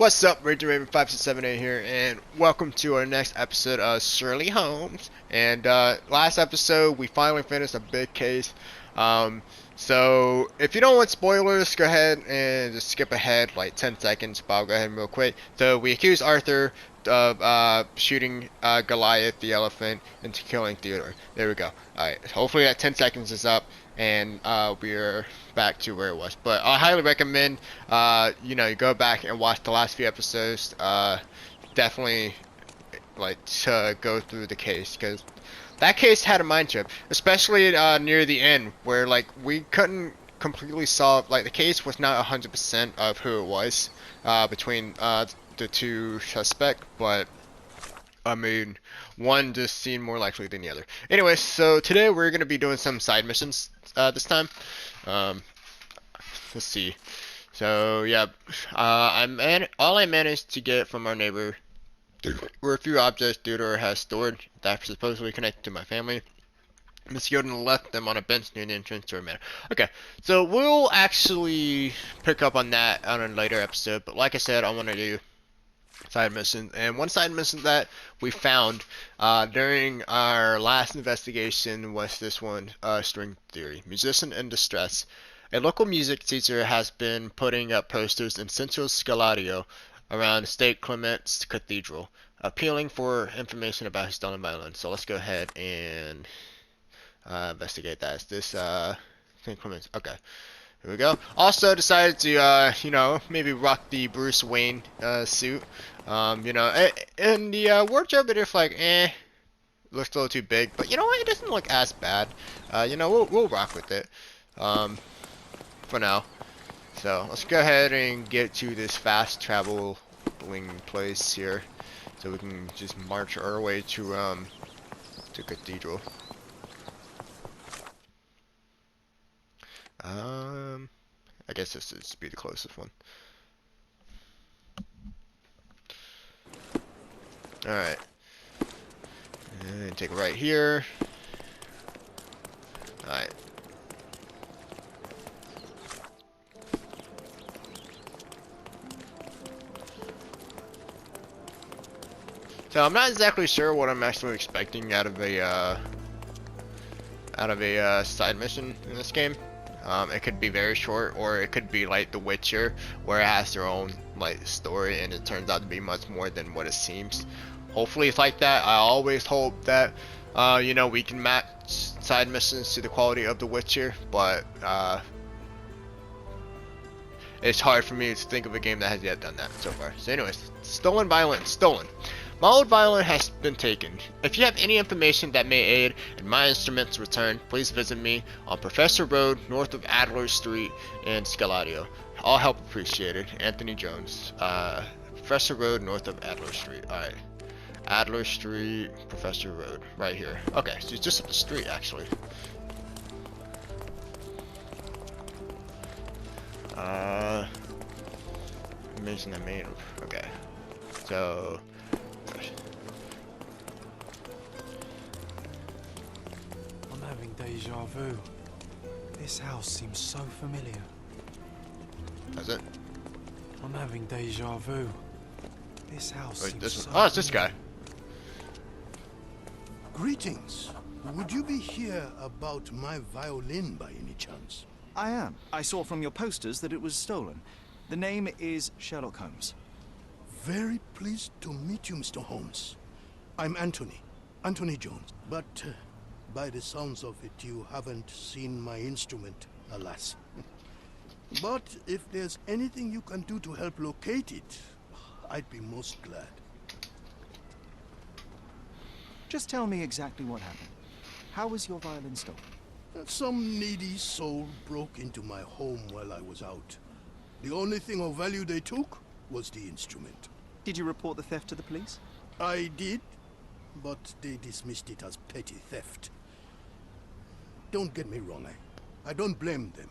What's up, Ranger Raven 5678 here, and welcome to our next episode of Shirley Holmes. And last episode, we finally finished a big case. So if you don't want spoilers, go ahead and just skip ahead like 10 seconds, but I'll go ahead and real quick. So we accused Arthur of shooting Goliath the elephant into killing Theodore. There we go. Alright, hopefully that 10 seconds is up, and we're back to where it was. But I highly recommend you go back and watch the last few episodes. Definitely like to go through the case, because that case had a mind trip, especially near the end, where like we couldn't completely solve, like the case was not 100% of who it was between the two suspects, but I mean, one just seemed more likely than the other. Anyway, so today we're going to be doing some side missions this time. Um, let's see. So yeah, all I managed to get from our neighbor were a few objects Theodore has stored that are supposedly connected to my family. Miss Yoden left them on a bench near the entrance to her manor. Okay, so we'll actually pick up on that on a later episode, but like I said, I want to do side missions. And one side mission that we found during our last investigation was this one, string theory. Musician in distress. A local music teacher has been putting up posters in Central Scalario around St. Clement's Cathedral, appealing for information about his stolen violin. So let's go ahead and investigate that. Is this St. Clement's? Okay. Here we go. Also decided to, maybe rock the Bruce Wayne suit. And the wardrobe, it's like, looks a little too big, but you know what? It doesn't look as bad. We'll rock with it for now. So let's go ahead and get to this fast traveling place here, so we can just march our way to Cathedral. I guess this would be the closest one. Alright. And take a right here. Alright. So I'm not exactly sure what I'm actually expecting out of a side mission in this game. It could be very short, or it could be like The Witcher, where it has their own like story, and it turns out to be much more than what it seems. Hopefully it's like that. I always hope that we can match side missions to the quality of The Witcher, but it's hard for me to think of a game that has yet done that so far. So anyways, stolen violin, stolen. My old violin has been taken. If you have any information that may aid in my instrument's return, please visit me on Professor Road, north of Adler Street in Scalario. All help appreciated. Anthony Jones. Professor Road, north of Adler Street. Alright. Adler Street, Professor Road. Right here. Okay, so it's just up the street, actually. Information I made. Okay. So... I'm having deja vu. This house seems so familiar. That's it? I'm having deja vu. This house Wait, seems this so one. Oh, it's this guy. Greetings. Would you be here about my violin by any chance? I am. I saw from your posters that it was stolen. The name is Sherlock Holmes. Very pleased to meet you, Mr. Holmes. I'm Anthony Jones. But by the sounds of it, you haven't seen my instrument, alas. But if there's anything you can do to help locate it, I'd be most glad. Just tell me exactly what happened. How was your violin stolen? Some needy soul broke into my home while I was out. The only thing of value they took was the instrument. Did you report the theft to the police? I did, but they dismissed it as petty theft. Don't get me wrong, I don't blame them.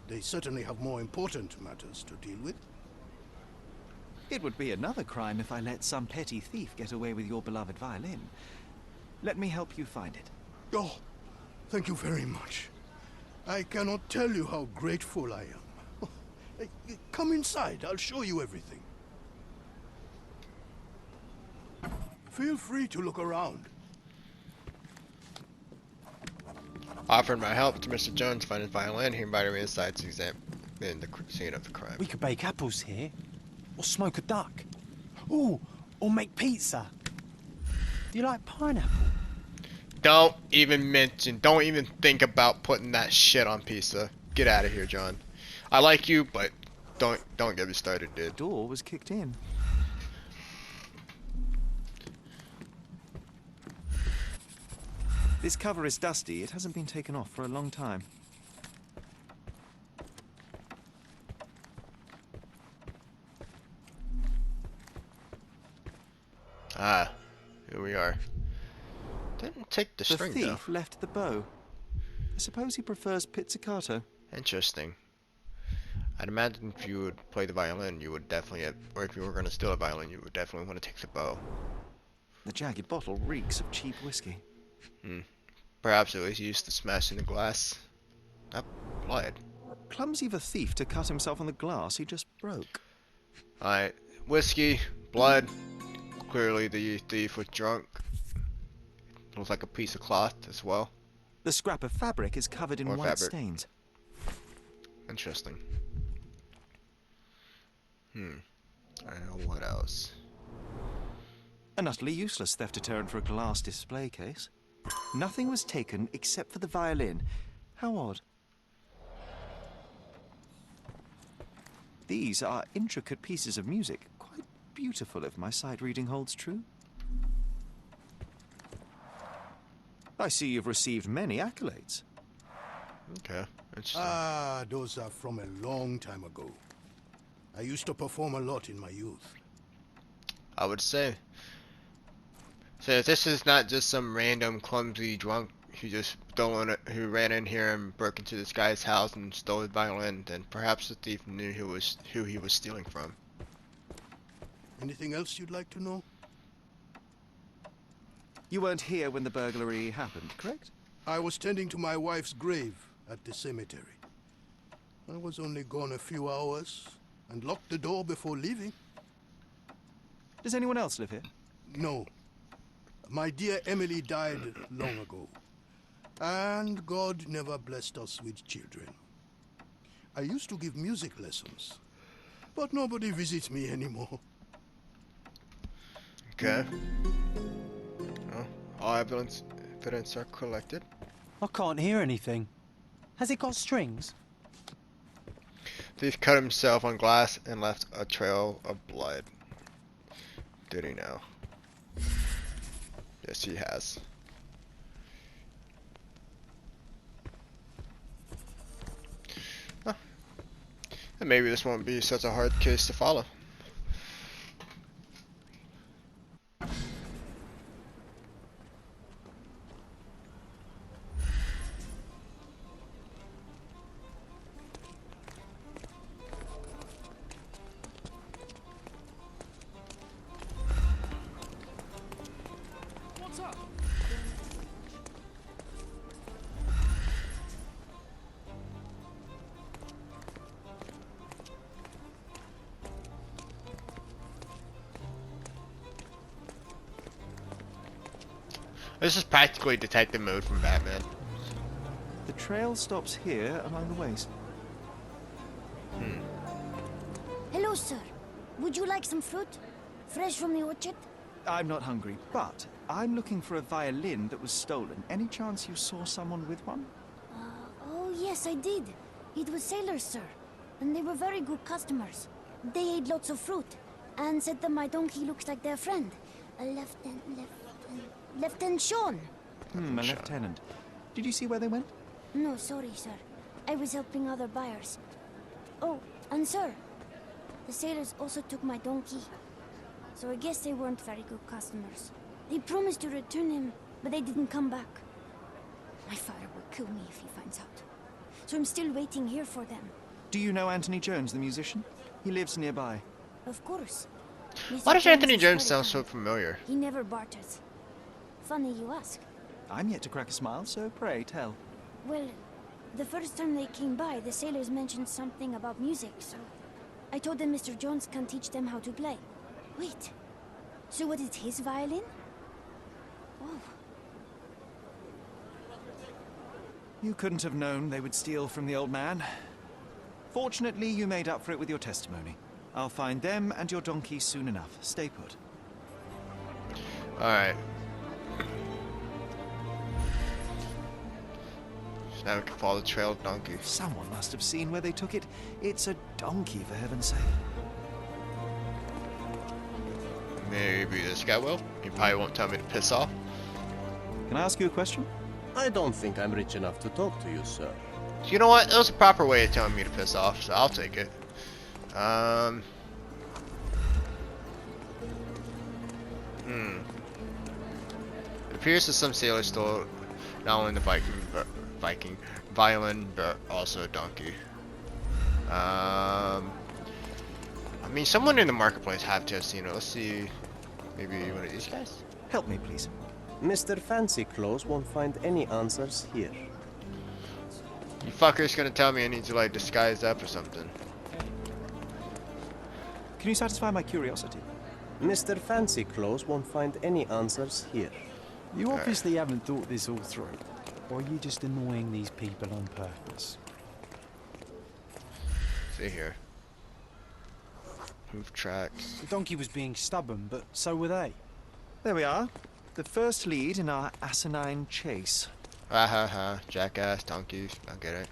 They certainly have more important matters to deal with. It would be another crime if I let some petty thief get away with your beloved violin. Let me help you find it. Oh, thank you very much. I cannot tell you how grateful I am. Come inside, I'll show you everything. Feel free to look around. Offered my help to Mr. Jones find his violin. He invited me inside to examine the scene of the crime. We could bake apples here, or smoke a duck. Ooh, or make pizza. Do you like pineapple? Don't even think about putting that shit on pizza. Get out of here, John. I like you, but don't get me started, dude. The door was kicked in. This cover is dusty. It hasn't been taken off for a long time. Ah, here we are. Didn't take the string, The though. thief left the bow. I suppose he prefers pizzicato. Interesting. I'd imagine if you would play the violin, you would definitely have, or if you were going to steal a violin, you would definitely want to take the bow. The jagged bottle reeks of cheap whiskey. Perhaps it was used to smash in the glass. Not blood. Clumsy of a thief to cut himself on the glass he just broke. Alright, whiskey, blood. Clearly the thief was drunk. Looks like a piece of cloth as well. The scrap of fabric is covered in More white fabric. stains. Interesting. I don't know what else. An utterly useless theft deterrent for a glass display case. Nothing was taken except for the violin. How odd. These are intricate pieces of music. Quite beautiful if my sight reading holds true. I see you've received many accolades. Okay, interesting. Ah, those are from a long time ago. I used to perform a lot in my youth. I would say. So this is not just some random clumsy drunk who ran in here and broke into this guy's house and stole his violin, then perhaps the thief knew who he was stealing from. Anything else you'd like to know? You weren't here when the burglary happened, correct? I was tending to my wife's grave at the cemetery. I was only gone a few hours and locked the door before leaving. Does anyone else live here? No. My dear Emily died long ago. And God never blessed us with children. I used to give music lessons, but nobody visits me anymore. Okay. Well, all evidence are collected. I can't hear anything. Has it got strings? Thief cut himself on glass and left a trail of blood. Did he now? Yes, he has. Huh. And maybe this won't be such a hard case to follow. What's up? This is practically detective mode from Batman. The trail stops here along the waist. Hello, sir. Would you like some fruit? Fresh from the orchard? I'm not hungry, but I'm looking for a violin that was stolen. Any chance you saw someone with one? Oh, yes, I did. It was sailors, sir. And they were very good customers. They ate lots of fruit and said that my donkey looks like their friend. Lieutenant Sean. A lieutenant. Did you see where they went? No, sorry, sir. I was helping other buyers. Oh, and sir, the sailors also took my donkey. So I guess they weren't very good customers. They promised to return him, but they didn't come back. My father will kill me if he finds out. So I'm still waiting here for them. Do you know Anthony Jones, the musician? He lives nearby. Of course. Why does Anthony is Jones very sound so kind. familiar? He never barters. Funny you ask. I'm yet to crack a smile, so pray tell. Well, the first time they came by, the sailors mentioned something about music, so I told them Mr. Jones can teach them how to play. Wait, so what is his violin? Whoa. You couldn't have known they would steal from the old man. Fortunately, you made up for it with your testimony. I'll find them and your donkey soon enough. Stay put. Alright. So now we can follow the trail of donkey. Someone must have seen where they took it. It's a donkey, for heaven's sake. Maybe this guy will. He probably won't tell me to piss off. Can I ask you a question? I don't think I'm rich enough to talk to you, sir. You know what? That was a proper way of telling me to piss off, so I'll take it. It appears that some sailors stole not only the Viking violin, but also a donkey. I mean, someone in the marketplace had to have seen it. Let's see. Maybe one of these guys? Help me, please. Mr. Fancy Clothes won't find any answers here. You fucker's gonna tell me I need to, like, disguise up or something. Can you satisfy my curiosity? Mr. Fancy Clothes won't find any answers here. You obviously haven't thought this all through. Or are you just annoying these people on purpose? See here. Hoof tracks. The donkey was being stubborn, but so were they. There we are. The first lead in our asinine chase. Ha ha ha. Jackass, donkeys. I get it.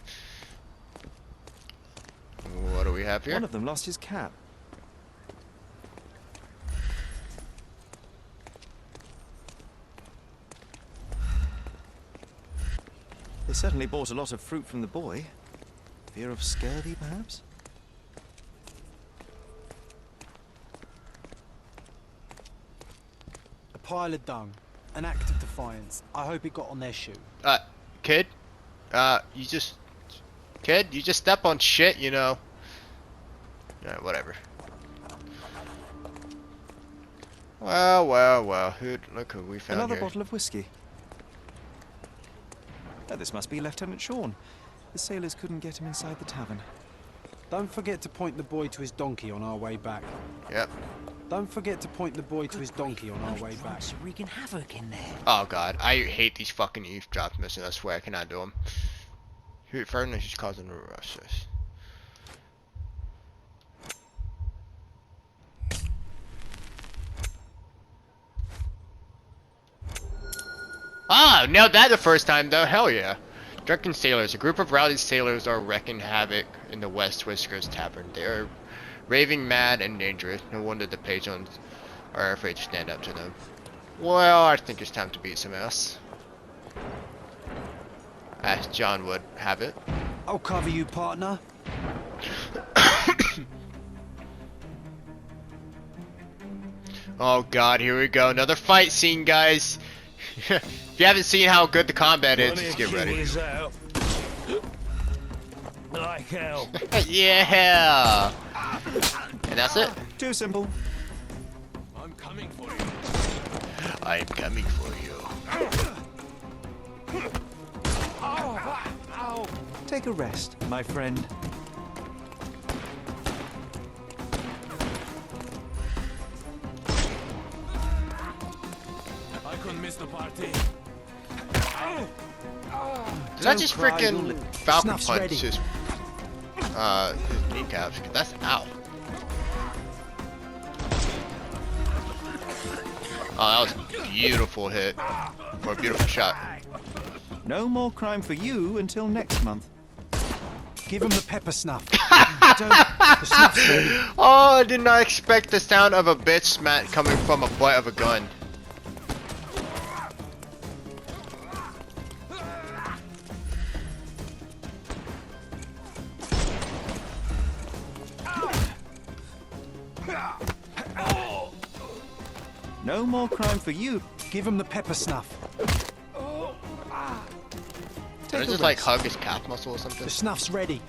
What do we have here? One of them lost his cap. They certainly bought a lot of fruit from the boy. Fear of scurvy, perhaps? A pile of dung. An act of defiance. I hope it got on their shoe. Kid? You just step on shit, you know. Alright, whatever. Well. Look who we found Another here. bottle of whiskey. Oh, this must be Lieutenant Sean. The sailors couldn't get him inside the tavern. Don't forget to point the boy to his donkey on our way back. Yep. Don't forget to point the boy to his donkey on our way back. Wreaking havoc in there. Oh god, I hate these fucking eavesdrop missions. I swear I cannot do them. Ferdinand is causing a rush. Ah, nailed that the first time though. Hell yeah. Drunken sailors. A group of rowdy sailors are wreaking havoc in the West Whiskers Tavern. They are raving mad and dangerous. No wonder the patrons are afraid to stand up to them. Well, I think it's time to beat some ass. As John would have it. I'll cover you, partner. Oh god, here we go. Another fight scene, guys. If you haven't seen how good the combat is, just get ready. Like hell. Yeah. And that's it. Too simple. I'm coming for you. I am coming for you. Take a rest, my friend. I couldn't miss the party. Did I just cry, freaking you'll Falcon Snuff's punch ready. his kneecaps? That's ow. Oh, that was a beautiful hit. Or a beautiful shot. No more crime for you until next month. Give him the pepper snuff. The snuff's ready. Oh, I did not expect the sound of a bitch smack coming from a butt of a gun. No more crime for you. Give him the pepper snuff. Did I Take a just like rest. hug his calf muscle or something? The snuff's ready.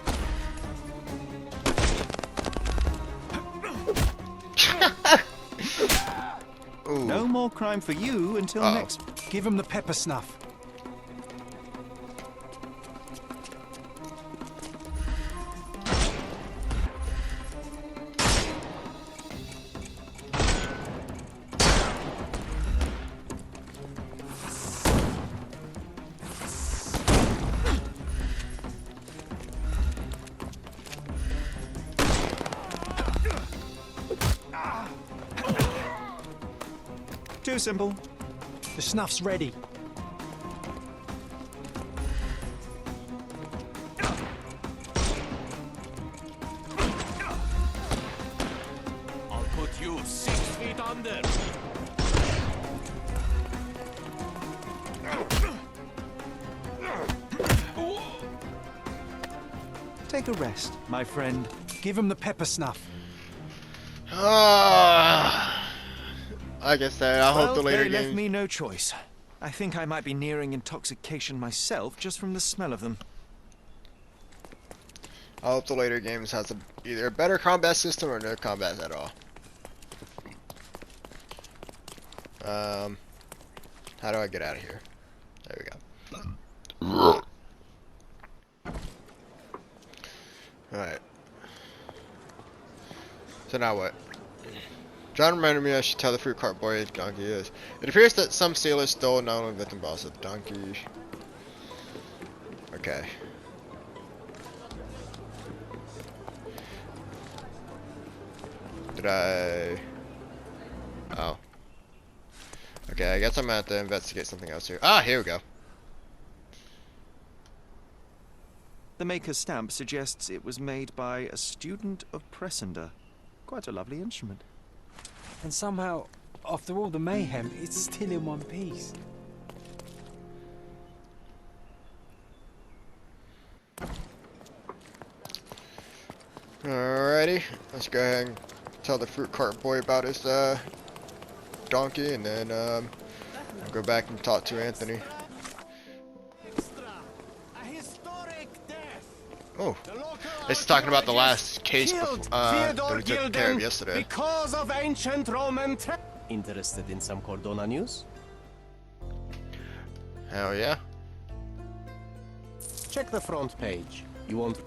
Ooh. No more crime for you until Uh-oh. next. Give him the pepper snuff. Too simple. The snuff's ready. I'll put you 6 feet under. Take a rest, my friend. Give him the pepper snuff. I guess that. I hope the later they left games. me no choice. I think I might be nearing intoxication myself just from the smell of them. I hope the later games has either a better combat system or no combat at all. How do I get out of here? There we go. Alright. So now what? John reminded me I should tell the fruit cart boy his donkey is. It appears that some sailors stole not only victim but also the donkey. Okay. Did I... Oh. Okay, I guess I'm gonna have to investigate something else here. Ah, here we go. The maker's stamp suggests it was made by a student of Pressender. Quite a lovely instrument. And somehow, after all the mayhem, it's still in one piece. Alrighty, let's go ahead and tell the fruit cart boy about his donkey, and then I'll go back and talk to Anthony. Oh, it's talking about the last case that we took care of yesterday. Because of ancient Roman. Interested in some Cordona news? Hell yeah. Check the front page. You won't.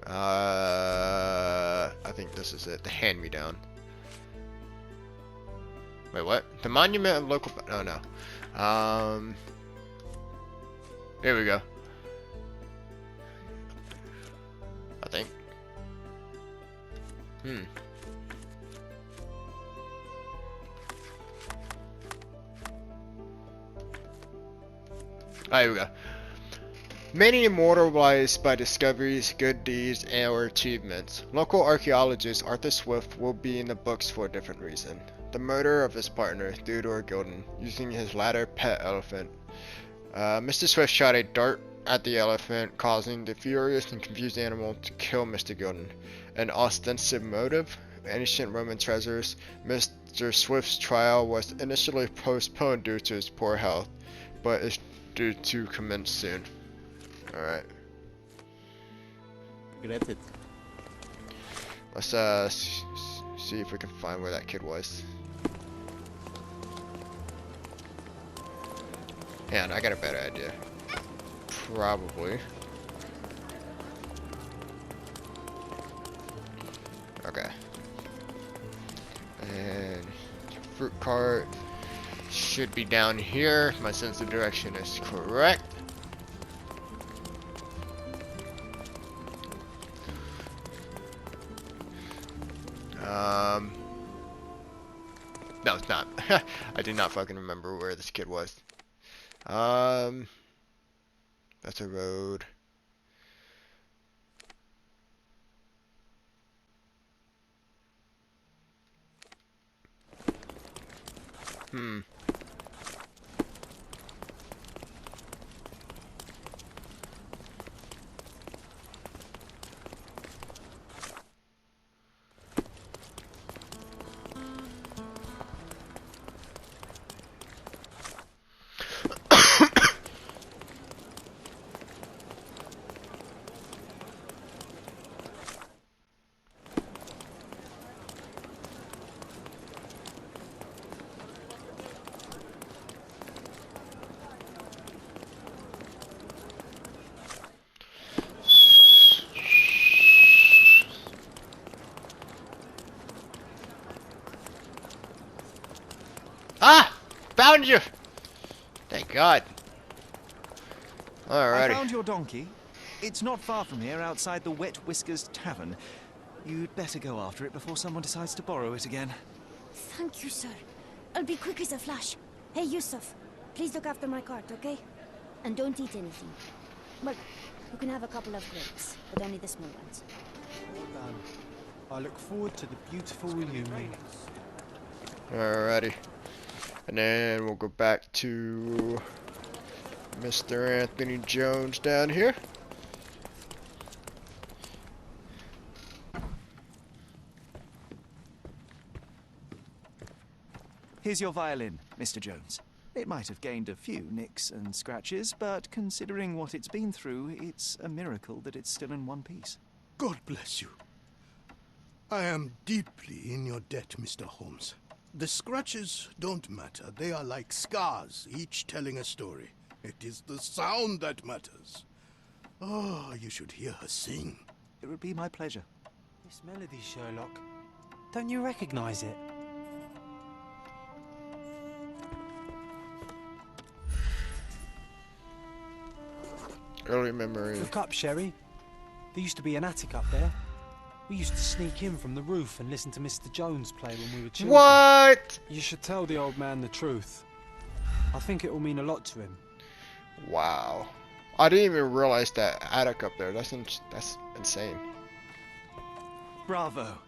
I think this is it. The hand-me-down. Wait, what? The monument of local. Oh no. Here we go. I think. Oh, here we go. Many immortalized by discoveries, good deeds, or achievements. Local archaeologist Arthur Swift will be in the books for a different reason. The murder of his partner, Theodore Gilden, using his latter pet elephant. Mr. Swift shot a dart at the elephant, causing the furious and confused animal to kill Mr. Gilden. An ostensive motive? Ancient Roman treasures. Mr. Swift's trial was initially postponed due to his poor health, but is due to commence soon. Alright. Regret it. Let's see if we can find where that kid was. Yeah, and I got a better idea. Probably. Okay. And fruit cart should be down here. My sense of direction is correct. No, it's not. I do not fucking remember where this kid was. That's a road. Ah! Found you! Thank God. I Alrighty. found your donkey. It's not far from here, outside the Wet Whiskers Tavern. You'd better go after it before someone decides to borrow it again. Thank you, sir. I'll be quick as a flash. Hey, Yusuf, please look after my cart, okay? And don't eat anything. Well, you can have a couple of grapes, but only the small ones. Well done. I look forward to the beautiful reunion. Alrighty. And then we'll go back to Mr. Anthony Jones down here. Here's your violin, Mr. Jones. It might have gained a few nicks and scratches, but considering what it's been through, it's a miracle that it's still in one piece. God bless you. I am deeply in your debt, Mr. Holmes. The scratches don't matter. They are like scars, each telling a story. It is the sound that matters. Oh, you should hear her sing. It would be my pleasure. This melody, Sherlock. Don't you recognize it? Early memory. Look up, Sherry. There used to be an attic up there. We used to sneak in from the roof and listen to Mr. Jones play when we were children. What? You should tell the old man the truth. I think it will mean a lot to him. Wow. I didn't even realize that attic up there. That's insane. Bravo.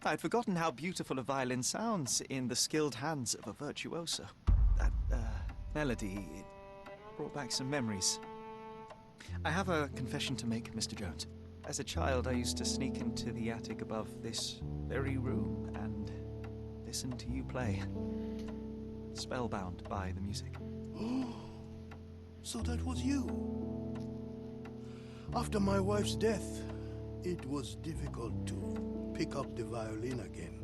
I'd forgotten how beautiful a violin sounds in the skilled hands of a virtuoso. That melody, it brought back some memories. I have a confession to make, Mr. Jones. As a child, I used to sneak into the attic above this very room and listen to you play. Spellbound by the music. Oh, so that was you. After my wife's death, it was difficult to pick up the violin again.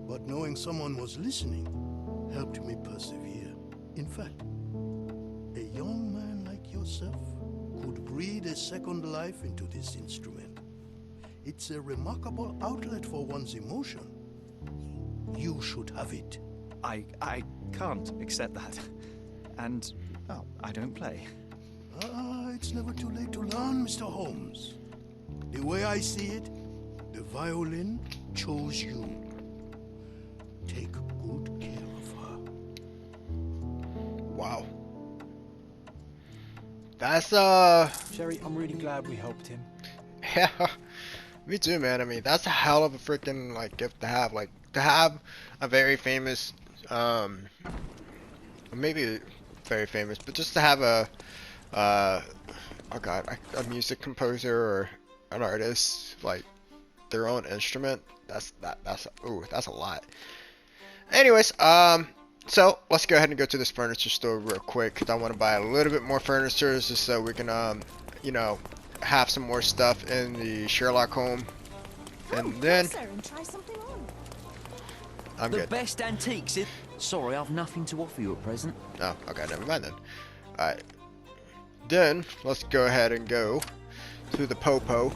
But knowing someone was listening helped me persevere. In fact, a young man like yourself could breathe a second life into this instrument. It's a remarkable outlet for one's emotion. You should have it. I can't accept that. And, well, I don't play. It's never too late to learn, Mr. Holmes. The way I see it, the violin chose you. Take good care of her. Wow. That's Sherry, I'm really glad we helped him. yeah, me too, man. I mean, that's a hell of a freaking like gift to have. Like to have a very famous, maybe very famous, but just to have a, oh god, a music composer or an artist like their own instrument. That's a lot. Anyways, so let's go ahead and go to this furniture store real quick because I want to buy a little bit more furniture just so we can, you know, have some more stuff in the Sherlock home. And then and try something on. I'm The good. best antiques. Sorry, I've nothing to offer you at present. Oh, okay, never mind then. Alright. Then let's go ahead and go to the Popo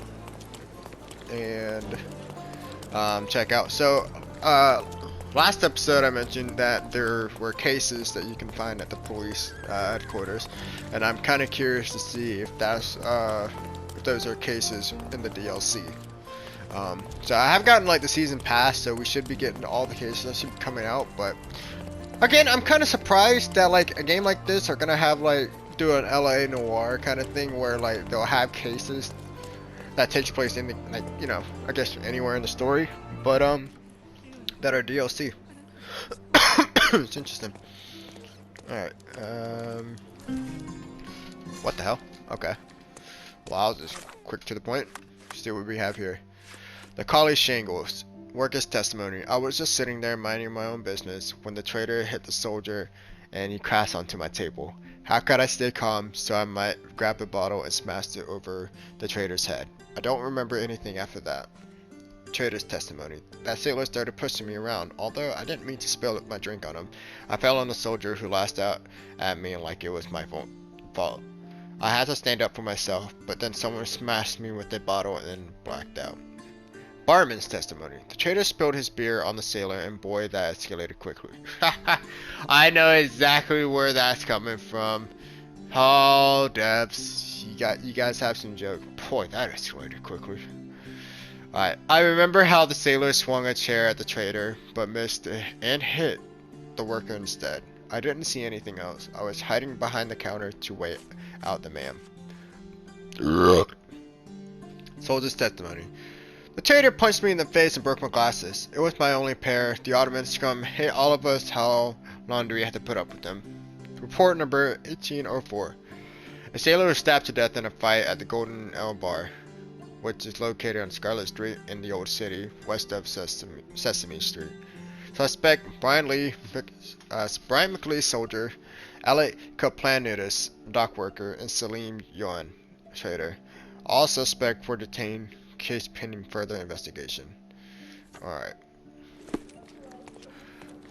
and check out. So last episode I mentioned that there were cases that you can find at the police headquarters, and I'm kind of curious to see if that's if those are cases in the DLC. So I have gotten like the season pass, so we should be getting all the cases that should be coming out. But again, I'm kind of surprised that like a game like this are gonna have like do an LA noir kind of thing where like they'll have cases that takes place in the, like, you know, I guess anywhere in the story, but that are DLC. It's interesting. Alright, what the hell? Okay. Well, I'll just quick to the point. See what we have here. The Collie Shingles. Workers' testimony. I was just sitting there minding my own business when the traitor hit the soldier and he crashed onto my table. How could I stay calm so I might grab the bottle and smash it over the traitor's head? I don't remember anything after that. Traitor's testimony. That sailor started pushing me around, although I didn't mean to spill my drink on him. I fell on the soldier who lashed out at me like it was my fault. I had to stand up for myself, but then someone smashed me with a bottle and then blacked out. Barman's testimony. The traitor spilled his beer on the sailor, and boy, that escalated quickly. I know exactly where that's coming from. Oh, Debs, you guys have some joke. Boy, that escalated quickly. Alright, I remember how the sailor swung a chair at the trader, but missed and hit the worker instead. I didn't see anything else. I was hiding behind the counter to wait out the man. Soldier's testimony. The trader punched me in the face and broke my glasses. It was my only pair. The Ottoman scum hate all of us. How long do we have to put up with them? Report number 1804. A sailor was stabbed to death in a fight at the Golden L Bar, which is located on Scarlet Street in the Old City, west of Sesame Street. Suspect Brian McLeese, soldier, Alec Kaplanitis, dock worker, and Salim Yuan, trader. All suspects were detained. Case pending further investigation. Alright.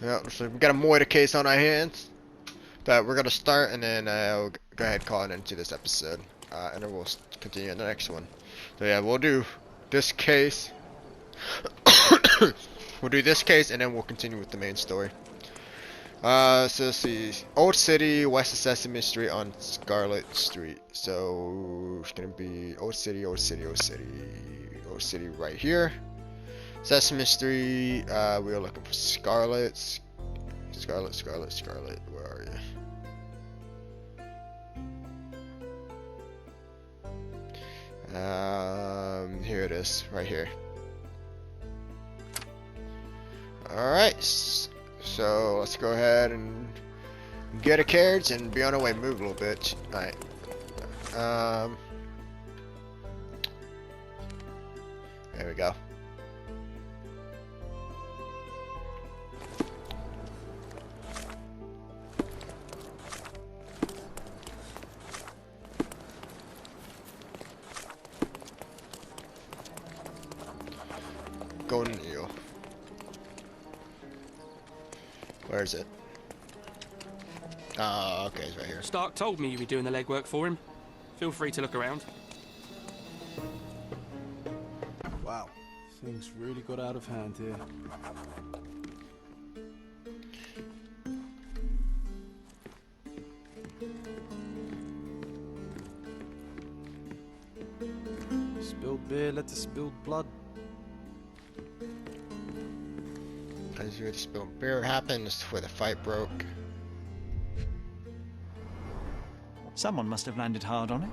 Yeah, so we got a Moida case on our hands that we're gonna start, and then I'll go ahead and call it into this episode, and then we'll continue in the next one. So yeah, we'll do this case. We'll do this case, and then we'll continue with the main story. So let's see, Old City, west of Sesame Street on Scarlet Street. So it's gonna be Old City, Old City, Old City, Old City right here. Sesame Street. We are looking for Scarlet. Scarlet. Where are you? Here it is, right here. All right. So let's go ahead and get a carriage and be on our way. Move a little bit. Alright. There we go. Golden Eel. Where is it? Oh, okay, it's right here. Stark told me you'd be doing the legwork for him. Feel free to look around. Wow, things really got out of hand here. Spilled beer led to spilled blood. As you spilled beer happened, this is where the fight broke. Someone must have landed hard on it.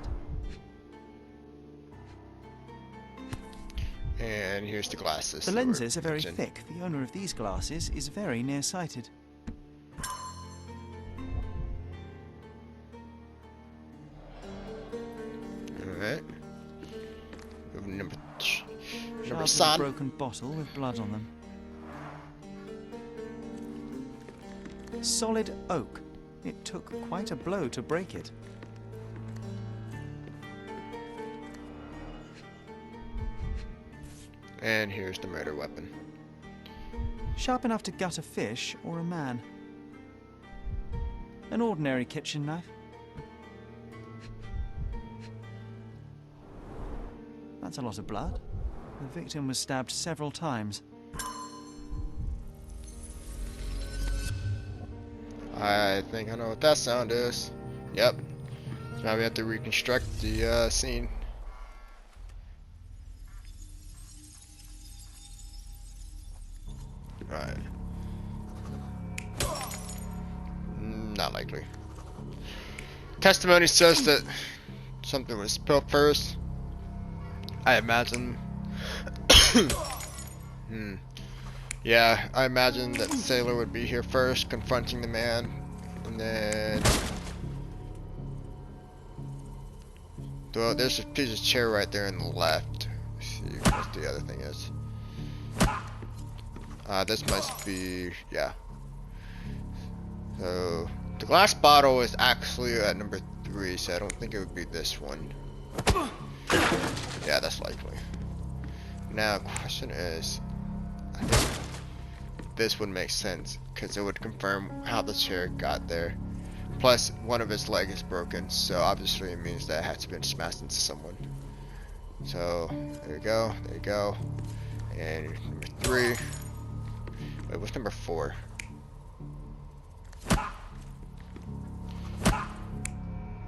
And here's the glasses. The lenses are very thick. The owner of these glasses is very nearsighted. Alright. Number Sharp son. broken bottle with blood on them. Solid oak. It took quite a blow to break it. And here's the murder weapon. Sharp enough to gut a fish or a man. An ordinary kitchen knife. That's a lot of blood. The victim was stabbed several times. I think I know what that sound is. Yep. Now we have to reconstruct the scene. Right. Not likely. Testimony says that something was spilled first. I imagine. Yeah, I imagine that the sailor would be here first, confronting the man, and then. Well, there's a piece of chair right there on the left. Let's see what the other thing is. This must be, yeah. So, the glass bottle is actually at number 3, so I don't think it would be this one. Yeah, that's likely. Now, question is, I think this would make sense, because it would confirm how the chair got there. Plus, one of his legs is broken, so obviously it means that it had to been smashed into someone. So, there you go, there you go. And number 3. Wait, what's number 4?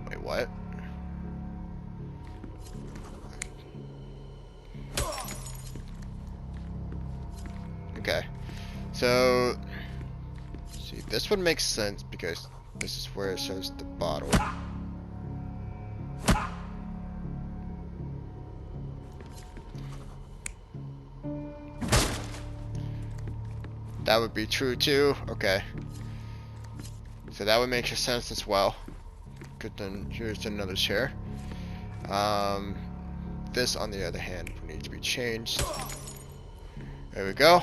Wait, what? Okay. So, see, this would make sense because this is where it shows the bottle. That would be true too. Okay. So that would make sense as well. Good, then here's another chair. This on the other hand would need to be changed. There we go.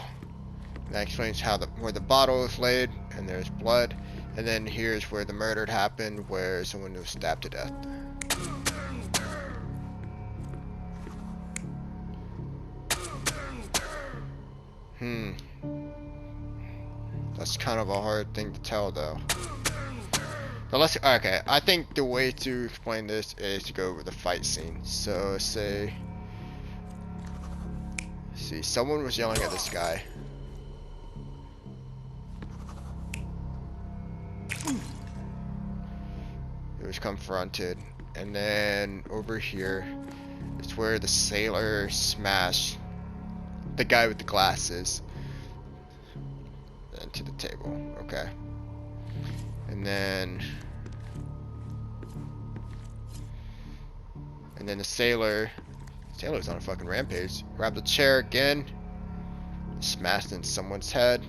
That explains how where the bottle is laid, and there's blood. And then here's where the murder happened, where someone was stabbed to death. That's kind of a hard thing to tell, though. But okay, I think the way to explain this is to go over the fight scene. So, see, someone was yelling at this guy. He was confronted. And then over here is where the sailor smashed the guy with the glasses into the table. Okay. And then the sailor's on a fucking rampage. Grabbed the chair again, smashed in someone's head,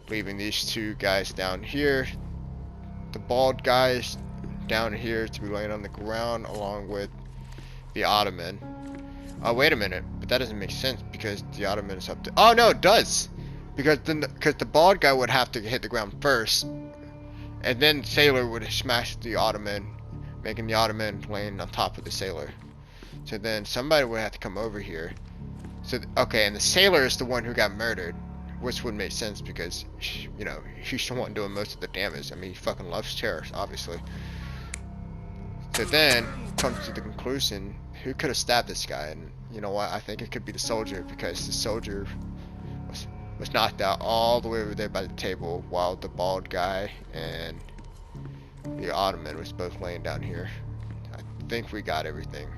leaving these two guys down here. The bald guys down here to be laying on the ground along with the Ottoman. Oh, wait a minute, but that doesn't make sense because the Ottoman is up to. Oh no, it does, because the bald guy would have to hit the ground first, and then the sailor would smash the Ottoman, making the Ottoman laying on top of the sailor. So then somebody would have to come over here. So okay, and the sailor is the one who got murdered, which would make sense because, you know, he's the one doing most of the damage. I mean, he fucking loves chairs, obviously. So then comes to the conclusion, who could have stabbed this guy? And you know what? I think it could be the soldier, because the soldier was knocked out all the way over there by the table, while the bald guy and the Ottoman was both laying down here. I think we got everything.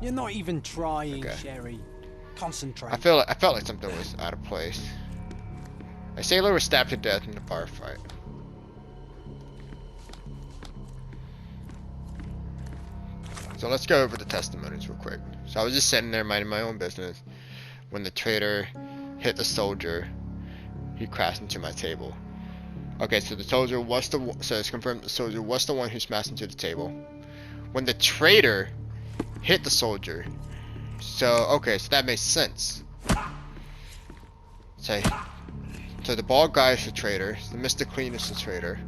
You're not even trying, Okay. Sherry. Concentrate. I felt like something was out of place. A sailor was stabbed to death in the bar fight. So let's go over the testimonies real quick. So I was just sitting there minding my own business when the traitor hit the soldier. He crashed into my table. Okay, so the soldier was so it's confirmed the soldier was the one who smashed into the table. When the traitor hit the soldier, so okay, so that makes sense. So the bald guy is the traitor, the Mr. Clean is the traitor,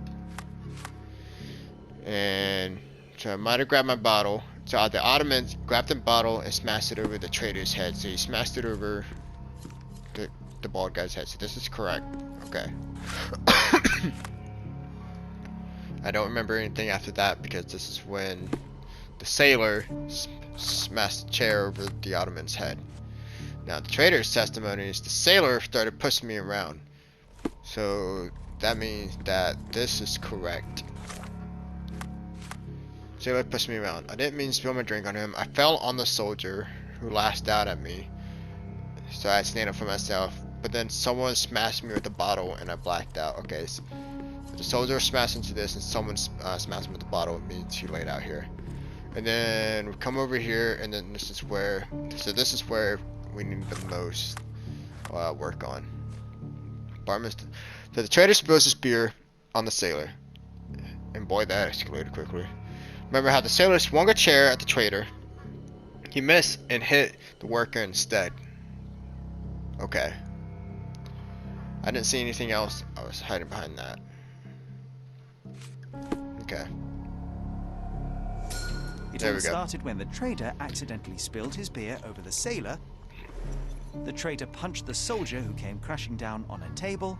and so I might have grabbed my bottle. So the Ottoman grabbed the bottle and smashed it over the traitor's head. So he smashed it over the bald guy's head. So this is correct. Okay. I don't remember anything after that because this is when the sailor smashed the chair over the Ottoman's head. Now the traitor's testimony is the sailor started pushing me around. So that means that this is correct. Sailor pushed me around. I didn't mean to spill my drink on him. I fell on the soldier who lashed out at me. So I had to stand up for myself. But then someone smashed me with a bottle and I blacked out. Okay, so the soldier smashed into this and someone smashed me with the bottle. It means he laid out here. And then we come over here and then this is where we need the most work on. So the traitor spills his beer on the sailor. And boy, that escalated quickly. Remember how the sailor swung a chair at the traitor. He missed and hit the worker instead. Okay. I didn't see anything else. I was hiding behind that. Okay. It There all we go. started when the traitor accidentally spilled his beer over the sailor. The traitor punched the soldier who came crashing down on a table.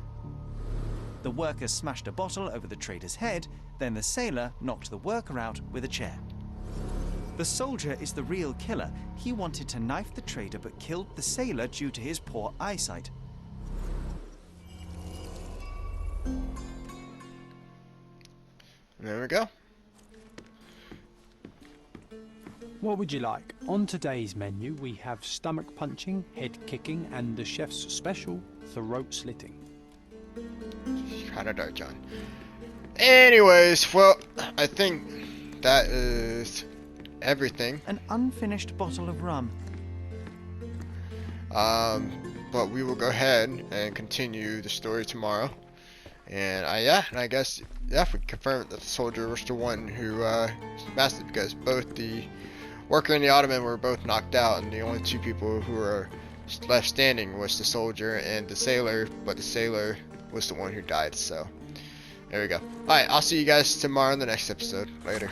The worker smashed a bottle over the traitor's head, then the sailor knocked the worker out with a chair. The soldier is the real killer. He wanted to knife the traitor but killed the sailor due to his poor eyesight. There we go. What would you like? On today's menu, we have stomach punching, head kicking, and the chef's special, throat slitting. Kinda dark, John. Anyways, well, I think that is everything. An unfinished bottle of rum. But we will go ahead and continue the story tomorrow. And I guess we confirmed that the soldier was the one who mastered, because both the worker and the Ottoman were both knocked out, and the only two people who were left standing was the soldier and the sailor, but the sailor was the one who died. So there we go. Alright, I'll see you guys tomorrow in the next episode. Later.